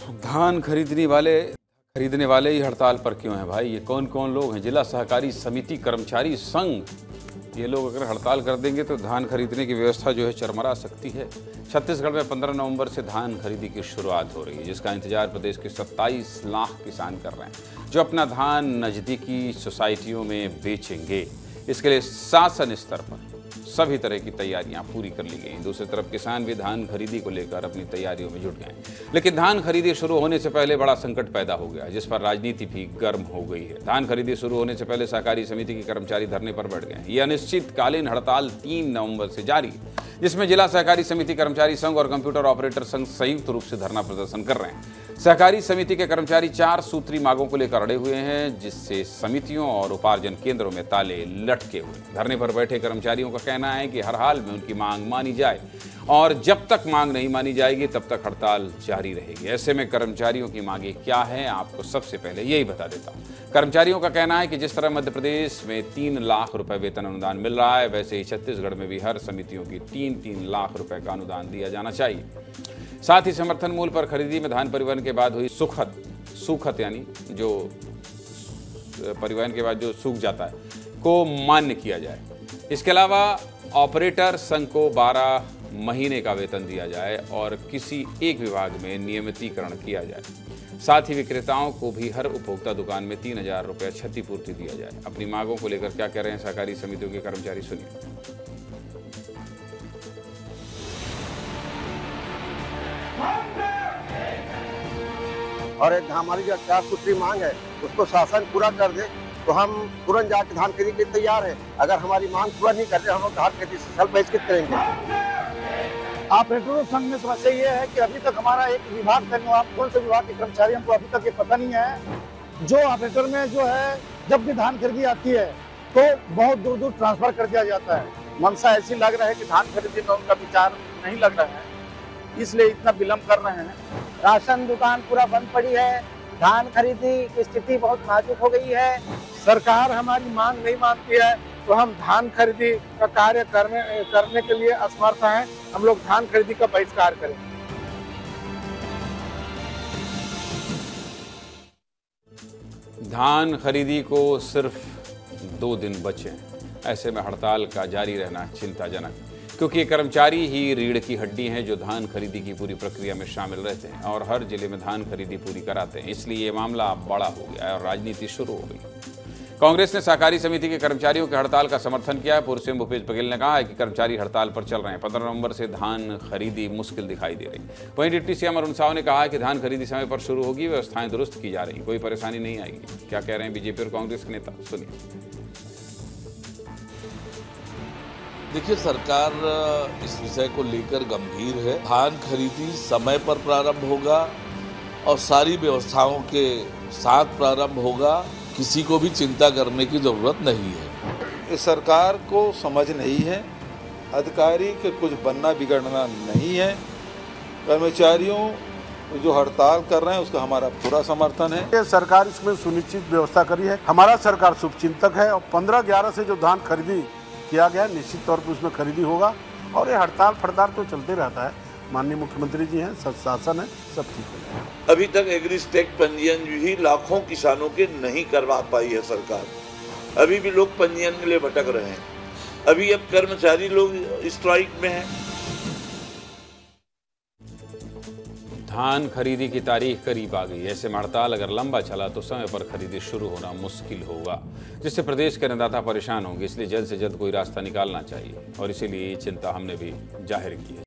धान खरीदने वाले ही हड़ताल पर क्यों हैं भाई? ये कौन कौन लोग हैं? जिला सहकारी समिति कर्मचारी संघ, ये लोग अगर हड़ताल कर देंगे तो धान खरीदने की व्यवस्था जो है चरमरा सकती है। छत्तीसगढ़ में 15 नवंबर से धान खरीदी की शुरुआत हो रही है, जिसका इंतजार प्रदेश के 27 लाख किसान कर रहे हैं, जो अपना धान नज़दीकी सोसाइटियों में बेचेंगे। इसके लिए शासन स्तर पर सभी तरह की तैयारियां पूरी कर ली गई। दूसरी तरफ किसान भी धान खरीदी को लेकर अपनी तैयारियों में जुट गए। लेकिन धान खरीदी शुरू होने से पहले बड़ा संकट पैदा हो गया, जिस पर राजनीति भी गर्म हो गई है। धान खरीदी शुरू होने से पहले सहकारी समिति के कर्मचारी धरने पर बैठ गए। ये अनिश्चितकालीन हड़ताल 3 नवंबर से जारी है, जिसमें जिला सहकारी समिति कर्मचारी संघ और कंप्यूटर ऑपरेटर संघ संयुक्त रूप से धरना प्रदर्शन कर रहे हैं। सहकारी समिति के कर्मचारी 4 सूत्री मांगों को लेकर अड़े हुए हैं, जिससे समितियों और उपार्जन केंद्रों में ताले लटके हुए। धरने पर बैठे कर्मचारियों का कहना है कि हर हाल में उनकी मांग मानी जाए और जब तक मांग नहीं मानी जाएगी तब तक हड़ताल जारी रहेगी। ऐसे में कर्मचारियों की मांगे क्या है, आपको सबसे पहले यही बता देता हूँ। कर्मचारियों का कहना है कि जिस तरह मध्य प्रदेश में 3 लाख रुपए वेतन अनुदान मिल रहा है, वैसे ही छत्तीसगढ़ में भी हर समितियों की 3-3 लाख रुपए का अनुदान दिया जाना चाहिए। साथ ही समर्थन मूल्य पर खरीदी में धान परिवहन के बाद हुई सूखत यानी जो परिवहन के बाद जो सूख जाता है को मान्य किया जाए। इसके अलावा ऑपरेटर संघ को 12 महीने का वेतन दिया जाए और किसी एक विभाग में नियमितीकरण किया जाए। साथ ही विक्रेताओं को भी हर उपभोक्ता दुकान में 3000 रुपये क्षतिपूर्ति दिया जाए। अपनी मांगों को लेकर क्या कह रहे हैं सहकारी समितियों के कर्मचारी, सुनिए। और एक हमारी जो 4 सूत्री मांग है उसको शासन पूरा कर दे तो हम तुरंत जाके धान खरीदने के लिए तैयार है। अगर हमारी मांग पूरा नहीं कर रहे हम लोग धान खरीदी से स्थल बहिष्कृत करेंगे। ऑपरेटरों संघ में समस्या ये है कि अभी तक हमारा एक विभाग कौन से विभाग के कर्मचारी हमको अभी तक ये पता नहीं है। जो ऑपरेटर में जो है जब भी धान खरीदी आती है तो बहुत दूर दूर ट्रांसफर कर दिया जाता है। मंशा ऐसी लग रहा है कि धान खरीदी में उनका विचार नहीं लग रहा है, इसलिए इतना विलम्ब कर रहे हैं। राशन दुकान पूरा बंद पड़ी है, धान खरीदी की स्थिति बहुत नाजुक हो गई है। सरकार हमारी मांग नहीं मानती है तो हम धान खरीदी का कार्य करने के लिए असमर्थ हैं। हम लोग धान खरीदी का बहिष्कार करेंगे। धान खरीदी को सिर्फ 2 दिन बचे हैं। ऐसे में हड़ताल का जारी रहना चिंताजनक, क्योंकि ये कर्मचारी ही रीढ़ की हड्डी हैं जो धान खरीदी की पूरी प्रक्रिया में शामिल रहते हैं और हर जिले में धान खरीदी पूरी कराते हैं। इसलिए ये मामला बड़ा हो गया है और राजनीति शुरू हो गई। कांग्रेस ने सहकारी समिति के कर्मचारियों के हड़ताल का समर्थन किया है। पूर्व सीएम भूपेश बघेल ने कहा है कि कर्मचारी हड़ताल पर चल रहे हैं। 15 नवंबर से धान खरीदी मुश्किल दिखाई दे रही। वहीं डिप्टी सीएम अरुण साव ने कहा कि धान खरीदी समय पर शुरू होगी, व्यवस्थाएं दुरुस्त की जा रही, कोई परेशानी नहीं आएगी। क्या कह रहे हैं बीजेपी और कांग्रेस के नेता, सुनिए। देखिए, सरकार इस विषय को लेकर गंभीर है। धान खरीदी समय पर प्रारंभ होगा और सारी व्यवस्थाओं के साथ प्रारंभ होगा। किसी को भी चिंता करने की जरूरत नहीं है। सरकार को समझ नहीं है, अधिकारी के कुछ बनना बिगड़ना नहीं है। कर्मचारियों जो हड़ताल कर रहे हैं उसका हमारा पूरा समर्थन है। सरकार इसमें सुनिश्चित व्यवस्था करी है। हमारा सरकार शुभचिंतक है और 15-11 से जो धान खरीदी किया गया निश्चित तौर पर उसमें खरीदी होगा। और ये हड़ताल फड़ताल तो चलते रहता है। माननीय मुख्यमंत्री जी हैं, शासन है, सब ठीक है। अभी तक एग्रीस्टेक पंजीयन भी लाखों किसानों के नहीं करवा पाई है सरकार। अभी भी लोग पंजीयन के लिए भटक रहे हैं। अभी अब कर्मचारी लोग स्ट्राइक में हैं। धान खरीदी की तारीख करीब आ गई। ऐसे में हड़ताल अगर लंबा चला तो समय पर खरीदी शुरू होना मुश्किल होगा, जिससे प्रदेश के अन्नदाता परेशान होंगे। इसलिए जल्द से जल्द कोई रास्ता निकालना चाहिए और इसीलिए ये चिंता हमने भी जाहिर की है।